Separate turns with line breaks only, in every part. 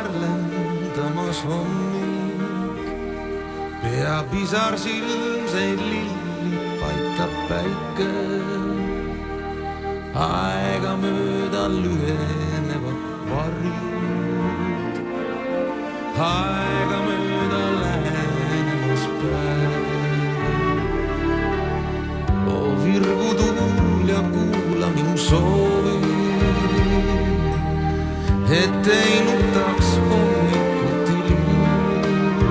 naerlendamas hommik. Pea pisar silmseid lilli paitab päike. Aega mööda lühenevad varjud. Aega mööda lähenemas päev. Virgu tuul ja kuula minu soovi, et ei nutaks hommikuti liin.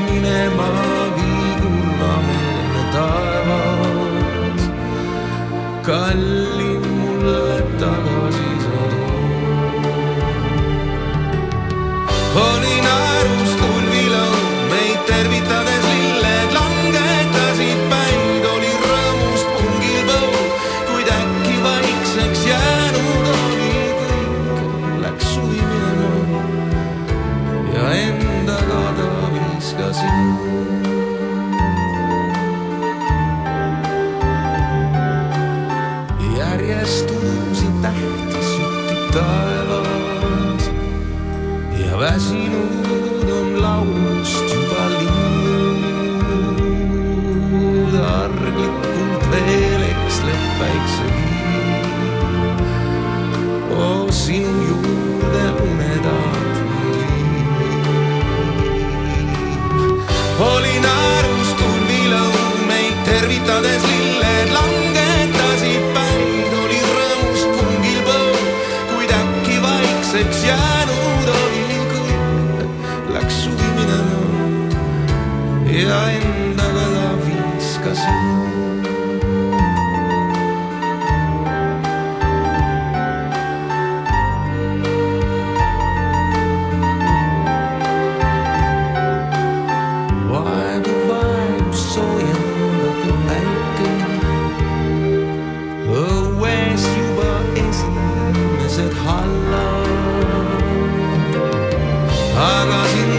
Minema vii kurvameelne taevas, kallim mulle tagasi sa too. Oli naerus tulvilõu, meid tervitades lilled langetasid päid. Oli rõõmust pungil põu, kuid äkki vaikseks jäänud oli kõik. Läks suvi minema ja endaga ta viskasin. Järjest uusi tähti süttib taevas ja väsinud on laulust juba linnud. Arglikult veel eksleb päiksekiil. Oh, sinu juurde unetaat oli naerus tulvilõu, meid tervitades lilled langetasid päid. Oli rõõmust pungil põu, kuid äkki vaikseks jäänud oli kõik. Läks suvi minema ja endaga ta viskasin. Aga siin